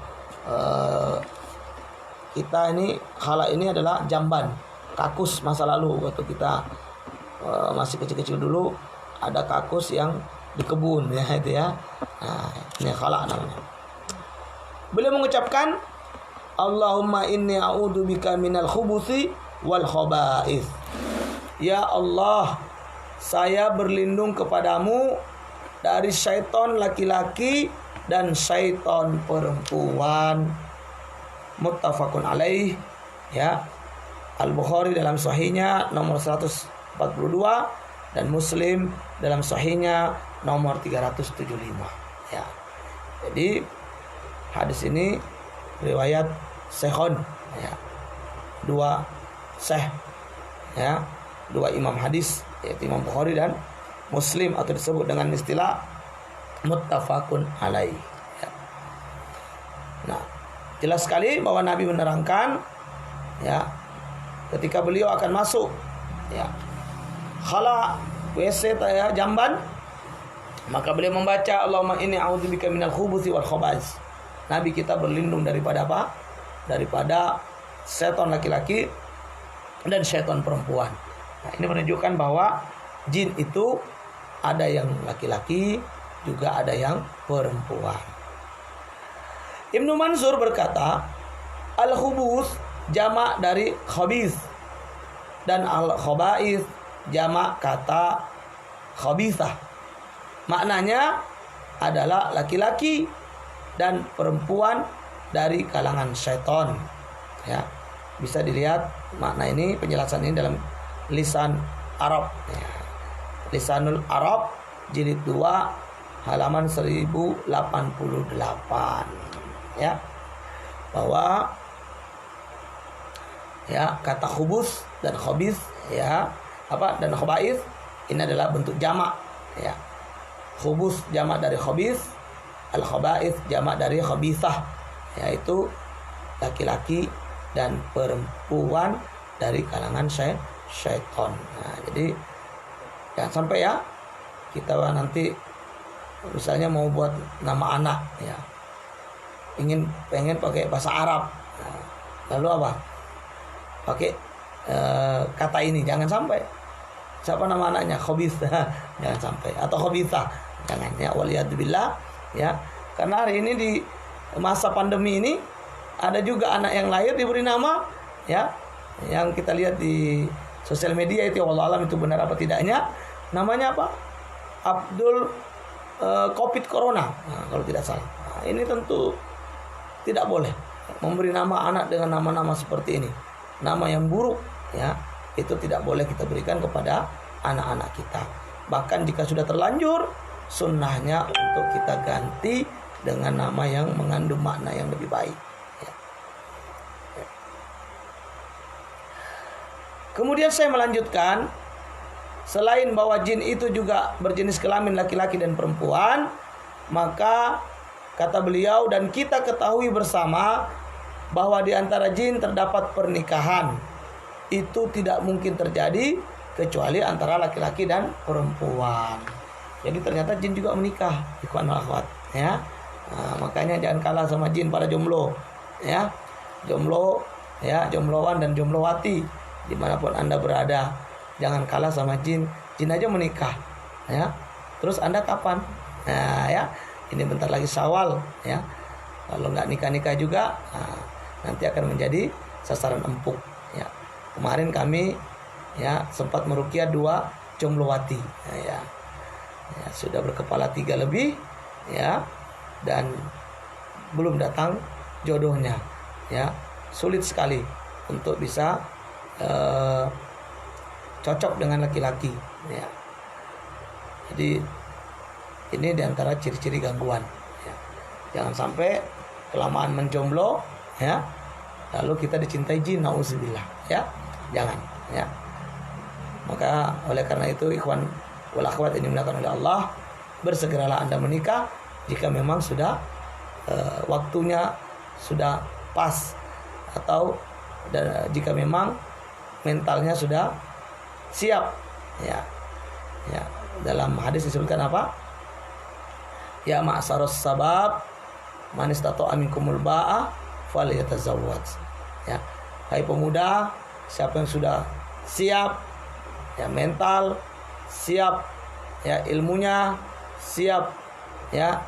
kita ini khala ini adalah jamban, kakus masa lalu waktu kita masih kecil-kecil dulu, ada kakus yang di kebun, ya itu ya. Nah, ini khala namanya. Beliau mengucapkan, Allahumma inni a'udzubika minal khubuthi wal khaba'ith. Ya Allah, saya berlindung kepadamu dari syaitan laki-laki dan syaitan perempuan. Muttafaqun alaih, ya. Al-Bukhari dalam sahihnya nomor 142 dan Muslim dalam sahihnya nomor 375, ya. Jadi hadis ini riwayat Syekhon, ya. Dua syekh, ya, dua imam hadis, yaitu Imam Bukhari dan Muslim, atau disebut dengan istilah muttafaqun alaih, ya. Nah, jelas sekali bahwa Nabi menerangkan, ya, ketika beliau akan masuk, ya, khala WC, ya, jamban, maka beliau membaca Allahumma inni a'udzubika minal khubuthi wal khaba'ith. Nabi kita berlindung daripada apa? Daripada setan laki-laki dan setan perempuan. Nah, ini menunjukkan bahwa jin itu ada yang laki-laki, juga ada yang perempuan. Ibnu Mansur berkata, al-khubus jamak dari khabith dan al-khaba'ith jamak kata khabithah. Maknanya adalah laki-laki dan perempuan dari kalangan syaitan, ya. Bisa dilihat makna ini, penjelasan ini dalam Lisan Arab, ya. Lisanul Arab jilid 2 halaman 1088, ya. Bahwa, ya, kata khubus dan khabith, ya, dan khaba'ith ini adalah bentuk jamak, ya. Khubus jamak dari khabith, al-khaba'ith jamak dari khabithah, yaitu laki-laki dan perempuan dari kalangan syaitan. Nah, jadi jangan sampai, ya, kita nanti misalnya mau buat nama anak, ya, pengen pakai bahasa Arab, nah, lalu apa? Pakai kata ini, jangan sampai. Siapa nama anaknya? Khabith, jangan sampai. Atau khabithah, jangan, ya, waliyadzubillah, ya. Karena hari ini di masa pandemi ini ada juga anak yang lahir diberi nama, ya, yang kita lihat di sosial media itu, wallahu alam itu benar apa tidaknya, namanya apa? Abdul Covid Corona, nah, kalau tidak salah. Nah, ini tentu tidak boleh memberi nama anak dengan nama-nama seperti ini, nama yang buruk, ya. Itu tidak boleh kita berikan kepada anak-anak kita. Bahkan jika sudah terlanjur, sunnahnya untuk kita ganti dengan nama yang mengandung makna yang lebih baik, ya. Kemudian saya melanjutkan, selain bahwa jin itu juga berjenis kelamin laki-laki dan perempuan, maka kata beliau, dan kita ketahui bersama bahwa di antara jin terdapat pernikahan. Itu tidak mungkin terjadi kecuali antara laki-laki dan perempuan. Jadi ternyata jin juga menikah, ikhwan wal akhwat, ya. Nah, makanya jangan kalah sama jin para jomblo, ya. Jomblo, ya, jombloan dan jomblowati dimanapun Anda berada, jangan kalah sama jin. Jin aja menikah, ya. Terus Anda kapan? Nah, ya, ini bentar lagi Syawal, ya. Kalau nggak nikah-nikah juga, nah, nanti akan menjadi sasaran empuk, ya. Kemarin kami, ya, sempat meruqyah 2 jomblowati, ya. Ya, sudah berkepala 3 lebih, ya, dan belum datang jodohnya, ya. Sulit sekali untuk bisa cocok dengan laki-laki, ya. Jadi ini diantara ciri-ciri gangguan, ya. Jangan sampai kelamaan menjomblo, ya, lalu kita dicintai jin, nauzubillah, ya. Jangan, ya. Maka oleh karena itu ikhwan wal akhwat ini dimuliakan oleh Allah, bersegeralah Anda menikah jika memang sudah waktunya sudah pas, atau jika memang mentalnya sudah siap, ya. Ya, dalam hadis disebutkan apa? Ya ma'syaras sabab man istata'a minkumul ba'a falyatazawwaj. Ya, hai pemuda, siapa yang sudah siap, ya, mental siap, ya, ilmunya siap, ya,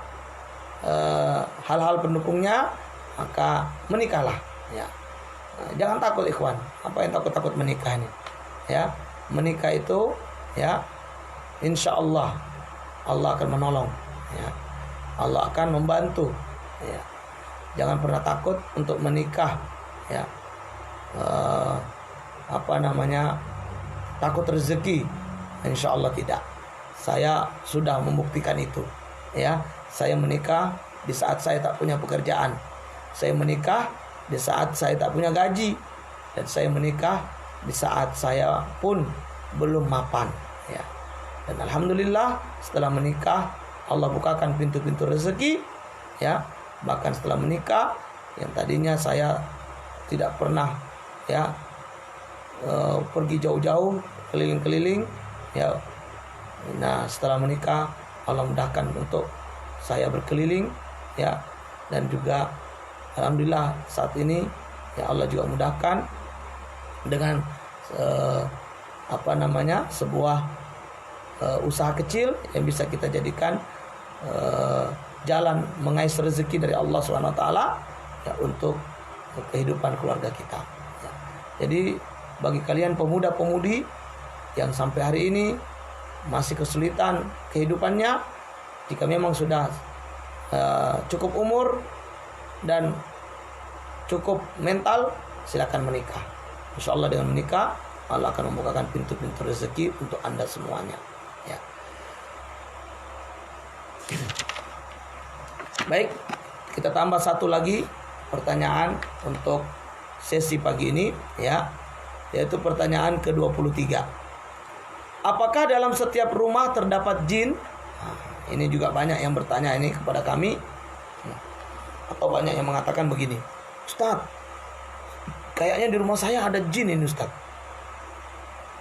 hal-hal pendukungnya, maka menikahlah, ya. Jangan takut ikhwan. Apa yang takut menikah ini, ya. Menikah itu, ya, insya Allah Allah akan menolong, ya. Allah akan membantu, ya. Jangan pernah takut untuk menikah, ya. Takut rezeki, insya Allah tidak. Saya sudah membuktikan itu, ya. Saya menikah di saat saya tak punya pekerjaan. Saya menikah di saat saya tak punya gaji, dan saya menikah di saat saya pun belum mapan, ya. Dan alhamdulillah setelah menikah Allah bukakan pintu-pintu rezeki, ya. Bahkan setelah menikah, yang tadinya saya tidak pernah, ya, pergi jauh-jauh keliling-keliling, ya. Nah, setelah menikah Allah mudahkan untuk saya berkeliling, ya. Dan juga alhamdulillah saat ini, ya, Allah juga mudahkan dengan sebuah usaha kecil yang bisa kita jadikan jalan mengais rezeki dari Allah SWT, ya, untuk kehidupan keluarga kita, ya. Jadi bagi kalian pemuda-pemudi yang sampai hari ini masih kesulitan kehidupannya, jika memang sudah cukup umur dan cukup mental, silakan menikah. Insya Allah dengan menikah Allah akan membukakan pintu-pintu rezeki untuk Anda semuanya, ya. Baik, kita tambah satu lagi pertanyaan untuk sesi pagi ini, ya, yaitu pertanyaan ke-23. Apakah dalam setiap rumah terdapat jin? Nah, ini juga banyak yang bertanya ini kepada kami, atau banyak yang mengatakan begini, Ustaz, kayaknya di rumah saya ada jin ini, Ustaz.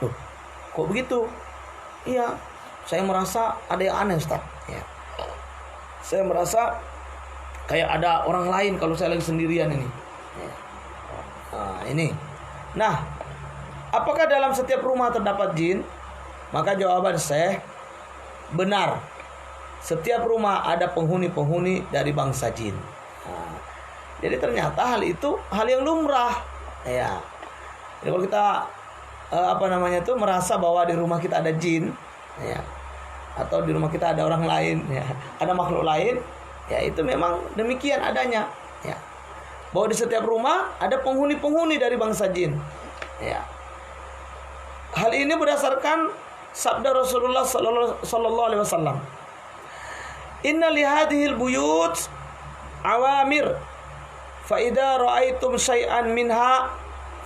Loh, kok begitu? Iya, saya merasa ada yang aneh, Ustaz, ya. Saya merasa kayak ada orang lain kalau saya lagi sendirian ini, ya. Nah, ini. Nah, apakah dalam setiap rumah terdapat jin? Maka jawaban saya benar. Setiap rumah ada penghuni-penghuni dari bangsa jin. Nah, jadi ternyata hal itu hal yang lumrah, ya. Jadi kalau kita merasa bahwa di rumah kita ada jin, ya, atau di rumah kita ada orang lain, ya, ada makhluk lain, ya, itu memang demikian adanya, ya. Bahwa di setiap rumah ada penghuni-penghuni dari bangsa jin, ya. Hal ini berdasarkan sabda Rasulullah sallallahu alaihi wasallam. Inna li hadhil buyut awamir fa idza ra'aitum syai'an minha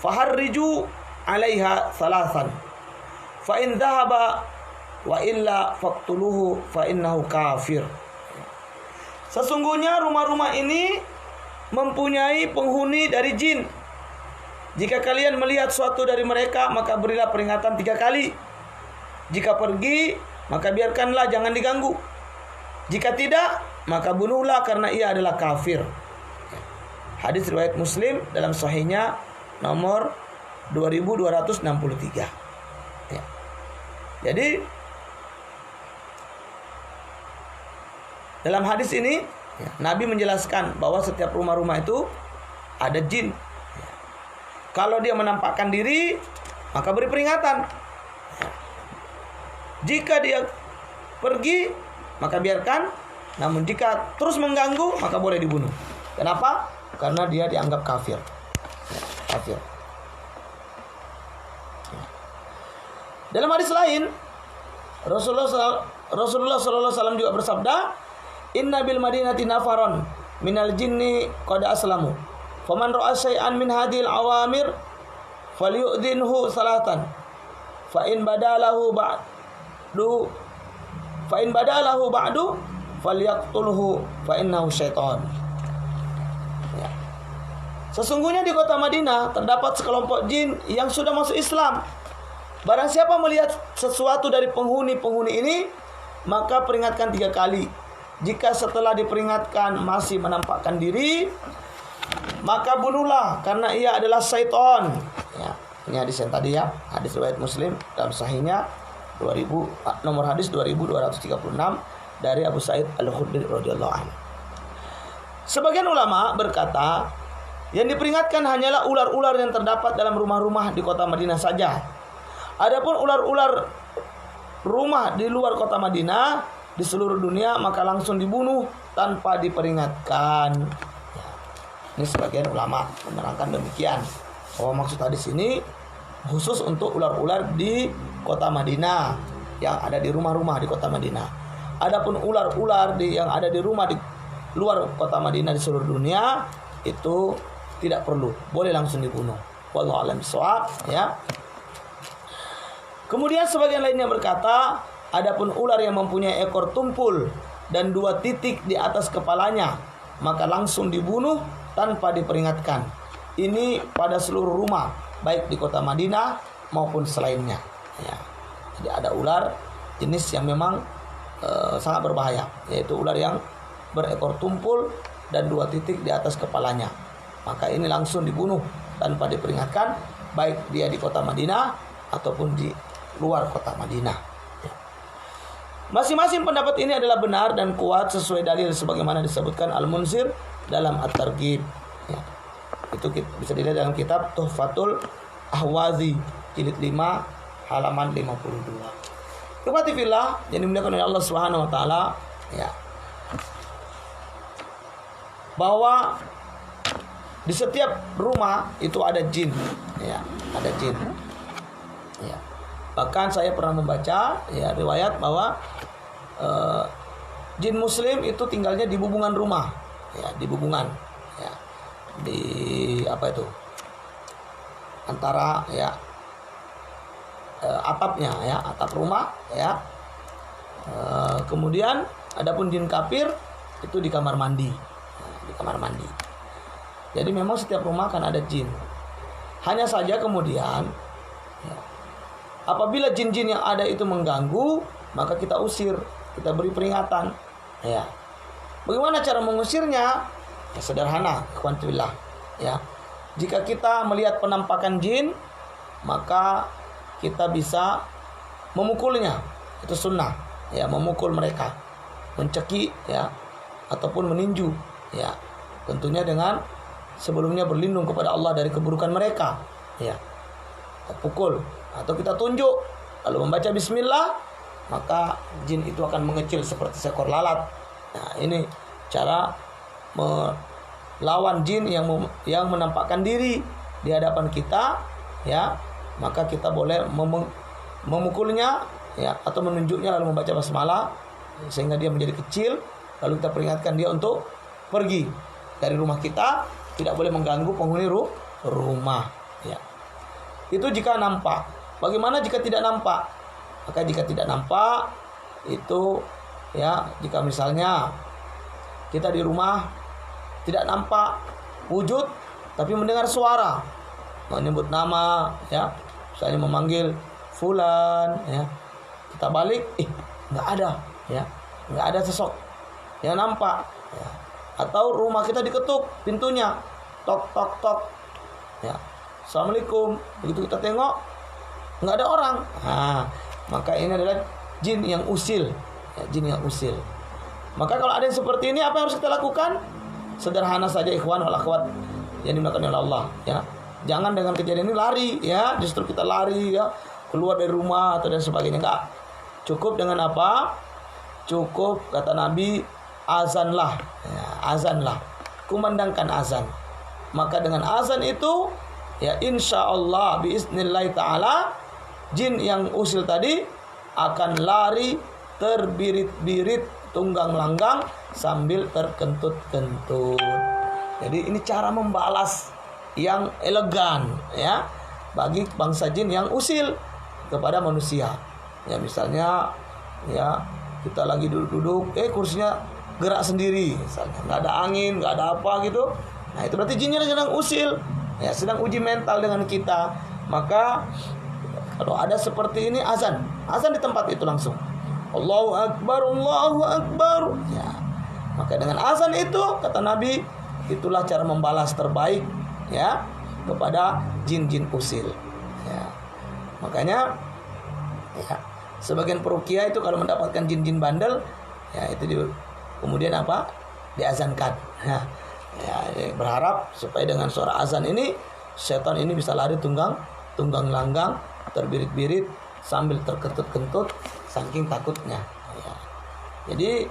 faharriju 'alaiha thalathan fa in dhahaba wa illa faqtuluhu fa innahu kafir. Sesungguhnya rumah-rumah ini mempunyai penghuni dari jin. Jika kalian melihat suatu dari mereka, maka berilah peringatan 3 kali. Jika pergi, maka biarkanlah, jangan diganggu. Jika tidak, maka bunuhlah karena ia adalah kafir. Hadis riwayat Muslim dalam sahihnya nomor 2263. Ya. Jadi dalam hadis ini Nabi menjelaskan bahwa setiap rumah-rumah itu ada jin. Kalau dia menampakkan diri, maka beri peringatan. Jika dia pergi, maka biarkan. Namun jika terus mengganggu, maka boleh dibunuh. Kenapa? Karena dia dianggap kafir. Kafir. Dalam hadis lain, Rasulullah SAW juga bersabda, Inna bil madinati nafaron minal jinni qad aslamu. Faman ra'a syai'an min hadhil awamir falyu'dhinhu salatan. Fa in badalahu ba'du falyaqtulhu fa innahu syaitan. Ya. Sesungguhnya di kota Madinah terdapat sekelompok jin yang sudah masuk Islam. Barang siapa melihat sesuatu dari penghuni-penghuni ini, maka peringatkan 3 kali. Jika setelah diperingatkan masih menampakkan diri, maka bunuhlah karena ia adalah syaitan. Ya, ini hadis yang tadi ya, hadis riwayat Muslim dalam sahihnya nomor hadis 2236 dari Abu Sa'id Al-Khudri radhiyallahu anhu. Sebagian ulama berkata, yang diperingatkan hanyalah ular-ular yang terdapat dalam rumah-rumah di kota Madinah saja. Adapun ular-ular rumah di luar kota Madinah, di seluruh dunia, maka langsung dibunuh tanpa diperingatkan. Ya. Ini sebagian ulama menerangkan demikian, bahwa maksud hadis ini khusus untuk ular-ular di kota Madinah, yang ada di rumah-rumah di kota Madinah. Adapun ular-ular yang ada di rumah di luar kota Madinah di seluruh dunia, itu tidak perlu, boleh langsung dibunuh. Wallahu a'lam bishawab. Ya. Kemudian sebagian lainnya berkata, adapun ular yang mempunyai ekor tumpul dan 2 titik di atas kepalanya, maka langsung dibunuh tanpa diperingatkan. Ini pada seluruh rumah, baik di kota Madinah maupun selainnya. Ya. Jadi ada ular jenis yang memang sangat berbahaya, yaitu ular yang berekor tumpul dan 2 titik di atas kepalanya. Maka ini langsung dibunuh tanpa diperingatkan, baik dia di kota Madinah ataupun di luar kota Madinah. Masing-masing pendapat ini adalah benar dan kuat sesuai dalil sebagaimana disebutkan Al-Munzir dalam At-Targhib. Ya. Itu bisa dilihat dalam kitab Tuhfatul Ahwazi jilid 5 halaman 52. Ikhwati fillah yang dimuliakan oleh Allah Subhanahu wa taala, ya. Bahwa di setiap rumah itu ada jin, ya, ada jin. Ya. Bahkan saya pernah membaca ya riwayat bahwa jin muslim itu tinggalnya di bubungan rumah, ya, di bubungan, ya, di apa itu, antara ya atapnya, ya, atap rumah, ya. Kemudian adapun jin kafir itu di kamar mandi, ya, di kamar mandi. Jadi memang setiap rumah kan ada jin. Hanya saja kemudian, ya, apabila jin-jin yang ada itu mengganggu, maka kita usir, kita beri peringatan. Ya. Bagaimana cara mengusirnya? Ya, sederhana, ikhwanillah. Ya. Jika kita melihat penampakan jin, maka kita bisa memukulnya. Itu sunnah. Ya, memukul mereka, mencekik, ya, ataupun meninju. Ya. Tentunya dengan sebelumnya berlindung kepada Allah dari keburukan mereka. Ya. Kita pukul atau kita tunjuk, lalu membaca bismillah, maka jin itu akan mengecil seperti seekor lalat. Nah, ini cara melawan jin yang menampakkan diri di hadapan kita, ya. Maka kita boleh memukulnya, ya, atau menunjuknya lalu membaca basmalah sehingga dia menjadi kecil, lalu kita peringatkan dia untuk pergi dari rumah kita, tidak boleh mengganggu penghuni rumah, ya. Itu jika nampak. Bagaimana jika tidak nampak? Maka jika tidak nampak itu ya, jika misalnya kita di rumah tidak nampak wujud tapi mendengar suara menyebut nama ya, misalnya memanggil fulan ya, kita balik nggak ada ya, nggak ada sosok yang nampak ya. Atau rumah kita diketuk pintunya, tok tok tok ya, assalamualaikum, begitu kita tengok nggak ada orang, maka ini adalah jin yang usil ya, jin yang usil. Maka kalau ada yang seperti ini, apa yang harus kita lakukan? Sederhana saja ikhwan wal akhwat yang dimulakan oleh Allah ya. Jangan dengan kejadian ini lari ya, justru kita lari ya, keluar dari rumah atau dan sebagainya. Enggak. Cukup dengan apa? Cukup kata Nabi, azanlah ya, azanlah, kumandangkan azan. Maka dengan azan itu ya, insya Allah biiznillah ta'ala, jin yang usil tadi akan lari terbirit-birit, tunggang langgang sambil terkentut-kentut. Jadi ini cara membalas yang elegan ya bagi bangsa jin yang usil kepada manusia. Ya misalnya ya, kita lagi duduk-duduk, kursinya gerak sendiri misalnya, nggak ada angin, nggak ada apa gitu. Nah itu berarti jinnya sedang usil ya, sedang uji mental dengan kita. Maka kalau ada seperti ini, azan di tempat itu langsung, Allahu Akbar, Allahu Akbar ya. Maka dengan azan itu kata Nabi, itulah cara membalas terbaik ya kepada jin-jin usil ya. Makanya ya, sebagian peruqyah itu kalau mendapatkan jin-jin bandel ya, itu kemudian apa? Diazankan ya. Berharap supaya dengan suara azan ini setan ini bisa lari tunggang langgang, terbirit-birit sambil terkentut-kentut saking takutnya ya. Jadi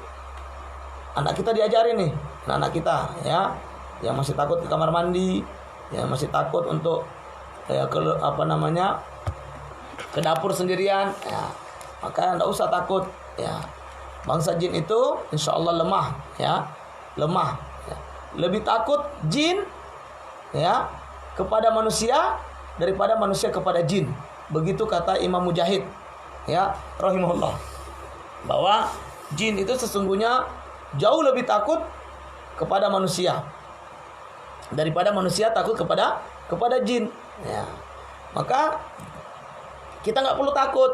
anak kita diajarin nih, anak kita ya, yang masih takut ke kamar mandi, yang masih takut untuk ke dapur sendirian ya, maka enggak usah takut ya. Bangsa jin itu insya Allah lemah ya, lemah ya. Lebih takut jin ya kepada manusia daripada manusia kepada jin. Begitu kata Imam Mujahid ya rahimahullah, bahwa jin itu sesungguhnya jauh lebih takut kepada manusia daripada manusia takut kepada jin ya. Maka kita nggak perlu takut,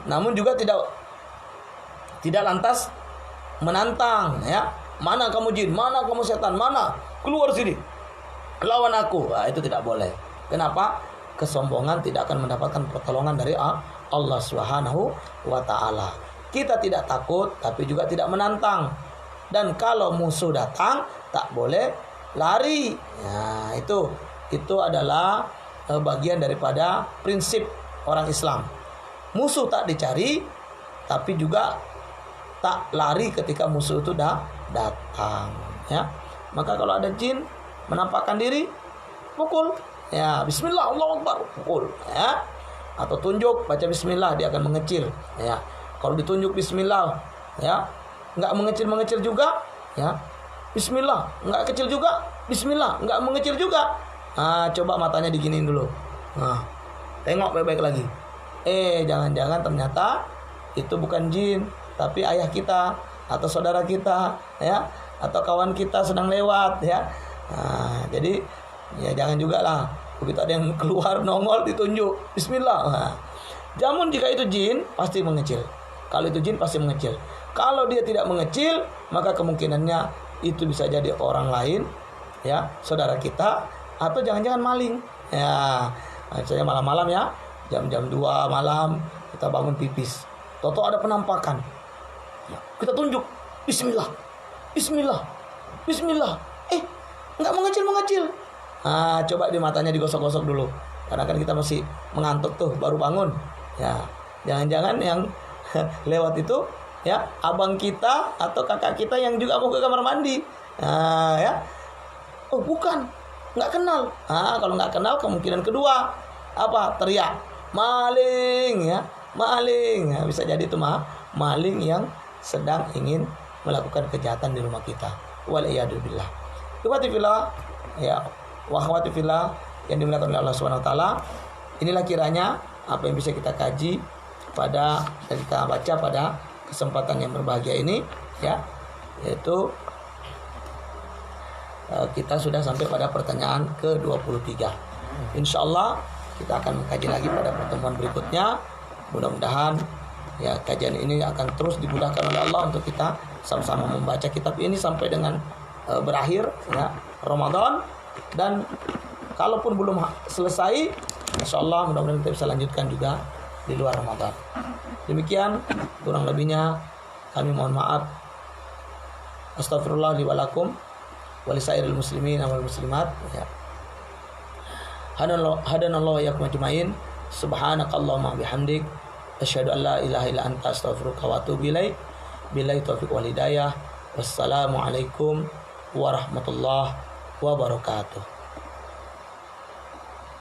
namun juga tidak lantas menantang ya. Mana kamu jin, mana kamu setan, mana, keluar sini, lawan aku. Nah, itu tidak boleh. Kenapa? Kesombongan tidak akan mendapatkan pertolongan dari Allah Subhanahu wa ta'ala. Kita tidak takut tapi juga tidak menantang. Dan kalau musuh datang tak boleh lari. Nah, itu adalah bagian daripada prinsip orang Islam. Musuh tak dicari tapi juga tak lari ketika musuh itu datang ya. Maka kalau ada jin menampakkan diri, pukul ya, bismillah, Allahu Akbar, pukul ya. Atau tunjuk, baca bismillah, dia akan mengecil ya. Kalau ditunjuk bismillah ya, enggak mengecil juga ya, bismillah, enggak kecil juga, bismillah, enggak mengecil juga. Coba matanya diginiin dulu. Tengok baik-baik lagi. Jangan-jangan ternyata itu bukan jin, tapi ayah kita atau saudara kita ya, atau kawan kita sedang lewat ya. Jadi ya jangan juga lah begitu ada yang keluar nongol ditunjuk bismillah. Namun jika itu jin pasti mengecil. Kalau itu jin pasti mengecil. Kalau dia tidak mengecil, maka kemungkinannya itu bisa jadi orang lain ya, saudara kita, atau jangan-jangan maling ya. Misalnya malam-malam ya, jam-jam 2 malam kita bangun pipis, toto ada penampakan ya, kita tunjuk bismillah, bismillah, bismillah, nggak mengecil. Coba di matanya digosok-gosok dulu, karena kan kita masih mengantuk tuh, baru bangun ya. Jangan-jangan yang lewat itu ya abang kita atau kakak kita yang juga mau ke kamar mandi ya. Oh bukan, nggak kenal. Kalau nggak kenal, kemungkinan kedua apa? Teriak maling ya, maling ya. Bisa jadi itu maling yang sedang ingin melakukan kejahatan di rumah kita. Waliyadzubillah. Ikhwati fillah ya, wa akhwati fillah yang dimuliakan oleh Allah Subhanahu wa taala. Inilah kiranya apa yang bisa kita kaji pada yang kita baca pada kesempatan yang berbahagia ini, ya, yaitu kita sudah sampai pada pertanyaan ke-23. Insyaallah kita akan mengkaji lagi pada pertemuan berikutnya. Mudah-mudahan ya kajian ini akan terus dimudahkan oleh Allah untuk kita sama-sama membaca kitab ini sampai dengan berakhir ya Ramadan, dan kalaupun belum selesai, insyaallah mudah-mudahan kita bisa lanjutkan juga di luar Ramadan. Demikian kurang lebihnya kami mohon maaf. Astagfirullah li wa lakum wa lisairil muslimin wal muslimat. Ya. Hadanallahu wa iyyakum ajmain. Subhanakallahumma bihamdik asyhadu an la ilaha illa anta astaghfiruka wa atubu ilaik. Billahi taufiq wal hidayah. Wassalamualaikum warahmatullahi wabarakatuh.